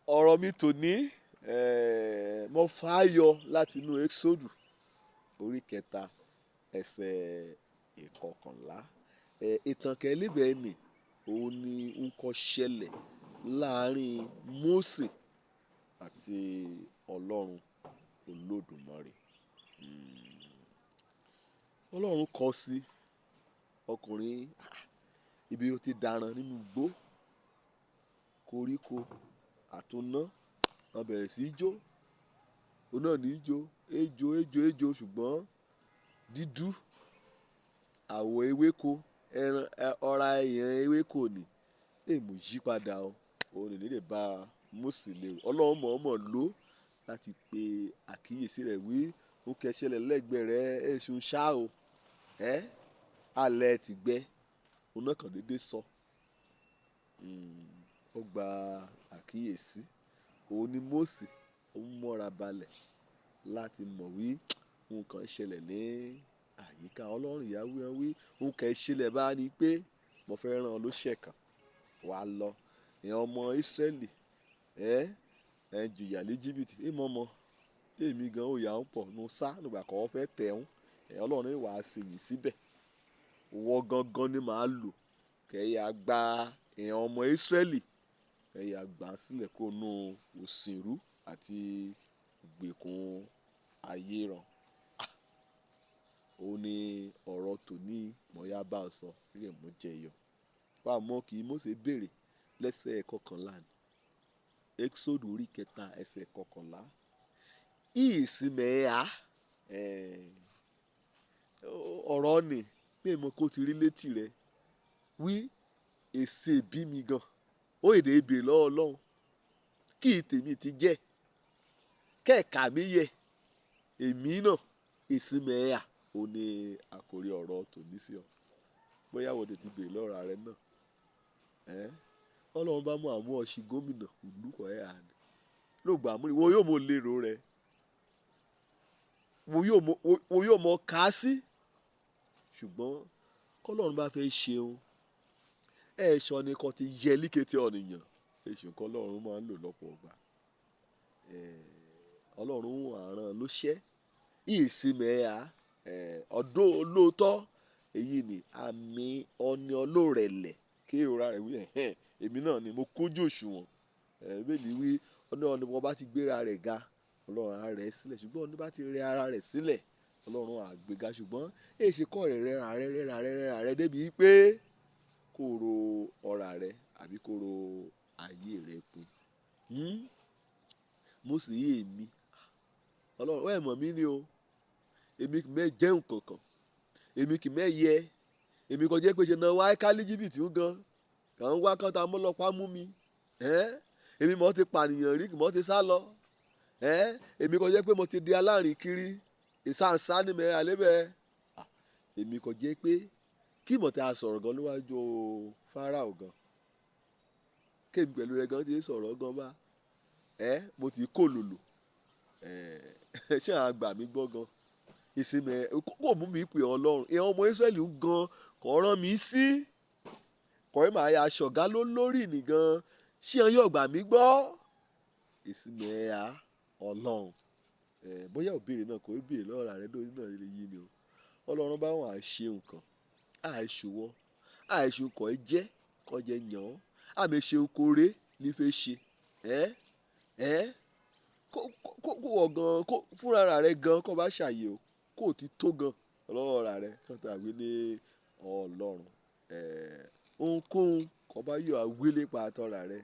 ọ̀rọ̀ mi tòní mo fà á yọ láti inú Ẹ́kísódù orí kẹta ẹsẹ̀ ìkọkànlá. Ìtàn kẹ́líbẹ̀ nì òun ni ń kọ́ ṣẹlẹ̀ láàrin Mósè àti Ọlọ́run Olódùmarè. Ọlọ́run kọ sí ọkùnrin ibi ó ti dáràn nínú igbó, koríko àtúná wọn bẹ̀rẹ̀ sí í jó, òun náà ní í jó, ejò ṣùgbọ́n dídú àwọ̀ ewéko ọ̀rá èèyàn ewéko ni èèmù yí padà o, òun ní lè bá Mósè lérò. Ọlọ́run mọ̀ọ́mọ̀ lò láti pe àkíyèsí rẹ̀ wí ó kẹsẹ̀lẹ̀ lẹ́gbẹ̀ẹ́ rẹ̀ èṣù ṣá o alẹ́ ti gbẹ òun náà kàn déédéé sọ. Ó gba àkíyèsí, òun ni Mósè ó mọ́ra balẹ̀ láti mọ̀ wí nǹkan ṣẹlẹ̀ ní àyíká. Ọlọ́run ìyá wí nǹkan ṣẹlẹ̀ bá ní pé mo fẹ́ rán ọ lóṣẹ̀ kan wàá lọ ìyẹn ọmọ Ísírẹ́lì jùyà l'Éjíbítì ìmọ̀ọ́mọ́ èmi gan ó yà ń pọ̀ nù sá nígbà kan wọ́n fẹ́ tẹ̀ ẹ́ Ọlọ́run ní wàá sèyìn síbẹ̀ wọ́n gangan ni màá lò kẹ́yà gba ìyẹn ọmọ Ísírẹ́lì kẹ́yà gbà sílẹ̀ kó nù òsìrú àti ìgbèkùn ayé ràn. Ó ní ọ̀rọ̀ tòní mọ̀ọ́yá bá ọ sọ rẹ̀ mú jẹyọ wàá mọ̀ kí Mósè béèrè lẹ́sẹ̀ kọkànlá ni Ẹ́kísódù orí kẹta ẹsẹ̀ kọkànlá. Ìsi Mẹ I Hà ọ̀rọ̀ ni pé mo kó ti rí létí rẹ wí èsì bí mi gan ó èdè ìbè lọ́wọ́ Ọlọ́run kí tèmi ti jẹ́ kẹ́ẹ̀ka mi yẹ èmi náà Ìsi Mẹ I Hà ó ní àkórí ọ̀rọ̀ tòní sí ọ bóyá wọ́n ti bèrè lọ́ra rẹ náà Ọlọ́run bá mú àmú ọ̀sìn gómìnà olùkọ́ ẹ̀ àná lóògbà múri wo yóò mọ lérò rẹ wo yóò mọ ká sí ṣùgbọ́n kọ́lọ́run bá fẹ́ ṣeun ẹ̀ṣọ́ ni kan ti yẹ líkété ọ̀nìyàn èṣù kọ́lọ́run máa ń lò lọ́pọ̀ ọgbà Ọlọ́run àràn ló ṣẹ́ Ìsi Mẹ I Hà ọ̀dọ́ olóòótọ́ èyí ni àmì ọ̀nì ọlọ́rẹ̀lẹ̀ kí ìrora rẹ̀ wí èmi náà ni mo kójú òṣùwọ̀n bẹ́ẹ̀ni wí ọ̀nì wọn bá ti gbéra rẹ̀ ga Ọlọ́run á rẹ̀ sílẹ̀ ṣùgbọ́n ọ̀nì bá ti rẹ̀ ara rẹ̀ sílẹ̀ Ọlọ́run á gbéga ṣùgbọ́n èṣe kọ́ rẹ̀ rẹ̀ débi pé kó ro ọ̀rà rẹ̀ àbí kó ro ayé rẹ̀ pin. Mósè yé èmi Ọlọ́run wẹ́ẹ̀ mọ̀ mí ni o èmi kì í mẹ́ jẹun kankan èmi kì í mẹ́ yẹ èmi kò jẹ́ pé ṣe náà wá ká l'Éjíbítì ń gan kà ń wá kán ta mọ́lọ́pàá mú mi èmi mọ̀ ti pànìyàn rí kì mọ̀ ti sá lọ èmi kò jẹ́ pé mo ti di alárin kiri ìsáǹsá ni mẹ́ àlébẹ̀ èmi kò jẹ́ pé kí mọ̀ tí a sọ̀rọ̀ gan níwájú Pharaoh gan kémi pẹ̀lú rẹ̀ gan ti sọ̀rọ̀ gan bá mo ti kó lòlò ṣé àwọn àgbà mi gbọ́ gan Ìsi Mẹ kó mú mi pè Ọlọ́run ìyẹn ọmọ Ísírẹ́lì ń gan kò rán mi sí kò ẹ̀ máa ya aṣọ̀gá lórí nìgan ṣé ẹ yóò gbà mí gbọ́ Ìsi Mẹ I Hà Ọlọ́run bóyá òbèrè náà kò béèrè lọ́ra rẹ lórí náà lè yí ni o Ọlọ́run bá wọn àṣe nǹkan àìṣòwò àìṣòkọ̀ ẹ jẹ́ kọjẹ yàn án àmì ṣe okòrè nífẹ̀ẹ́ ṣe kó wọ̀ gan kó fúnra rẹ gan kó bá ṣàyè o kó ti tó gan ọlọ́wọ́ rẹ kó tàbí ní Ọlọ́run ohunkóhun kó bá yọ àwílé pa àtọ́ra rẹ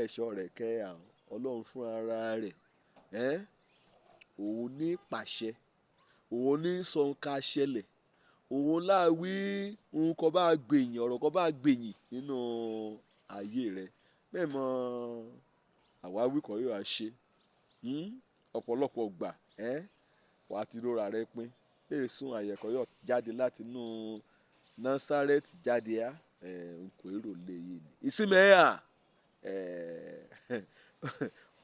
ẹ̀ṣọ́ rẹ̀ kẹ́ àwọn Ọlọ́run fúnra rẹ̀ òun ní pàṣẹ òun ní sọ nǹkan ṣẹlẹ̀ òun láwí òun kò bá gbèyìn ọ̀rọ̀ kò bá gbèyìn nínú ayé rẹ bẹ́ẹ̀ mọ àwáwí kan yóò ṣe ọ̀pọ̀lọpọ̀ gbà wà á ti rọra rẹ pin èsùn àyẹ̀kọ́ yóò jáde láti inú Násárẹ́tì jáde nkò èrò lè yé ni Ìsi Mẹ I Hà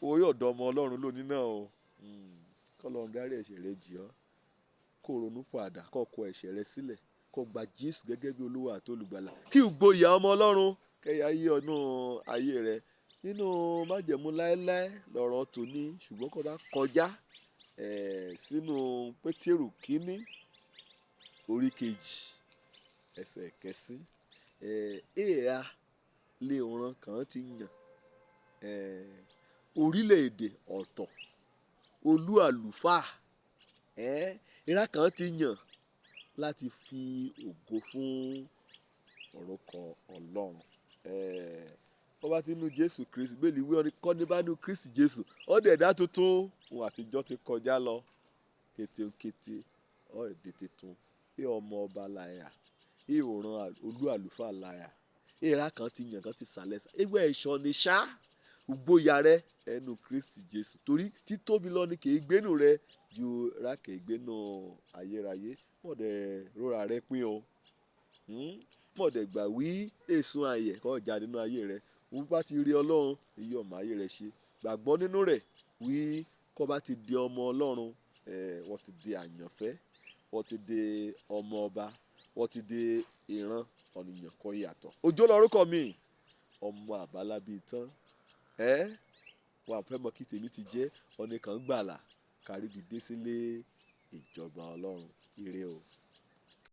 owó yóò dán ọmọ Ọlọ́run lónìí náà o kọ́lọ́run dárí ẹ̀ṣẹ̀ rẹ jì ọ́ kó ronú padà kó kọ ẹ̀ṣẹ̀ rẹ sílẹ̀ kó gba Jésù gẹ́gẹ́ bí Olúwa àti Olùgbàlà kí ìgboyà ọmọ Ọlọ́run kẹ́yà yí ọ̀nà ayé rẹ nínú májẹ̀mú láéláé lọ̀rọ̀ tòní, ṣùgbọ́n kó bá kọjá sínú Pétérù kínní orí kejì ẹsẹ̀ kẹsìn èèyà lè òran kan ti yàn orílẹ̀-èdè ọ̀tọ̀ olú àlùfáà ìran kan ti yàn láti fi ògo fún orúkọ Ọlọ́run. Wọ́n bá ti nú Jésù Kristi bẹ́ẹ̀ni wí ọ́ni kọ́ni bá nú Kristi Jésù ọ̀dẹ̀ ẹ̀dá tuntun ohun àtijọ́ ti kọjá lọ kétékété ọ̀dẹ̀ tuntun bí ọmọ ọba láyà bí òran olú àlùfáà láyà ìran kan ti yàn kan ti sàlẹ̀ ẹgbẹ́ ẹ̀ṣọ́ ni ṣá gbóyà rẹ ẹnu Kristi Jésù torí títóbi lọ ni kì í gbénu rẹ ju ra kì í gbénu ayérayé mọ̀dẹ̀ rọra rẹ pín o mọ̀dẹ̀ gbà wí èso ayẹ̀ kọ́ ọjà nínú ayé rẹ wọ́n bá ti rí Ọlọ́run èyí ọmọ ayé rẹ ṣe gbàgbọ́ nínú rẹ̀ wí kọ́ bá ti di ọmọ Ọlọ́run wọ́n ti di àyànfẹ́ wọ́n ti di ọmọ ọba wọ́n ti di ìran ọ̀nìyàn kan yàtọ̀. Òjó lórúkọ mi ọmọ àbálábí tán wọn àfẹ́ mọ kí tèmi ti jẹ́ ọ̀nìkan gbàlà kárí dìde sílé ìjọba Ọlọ́run ire o.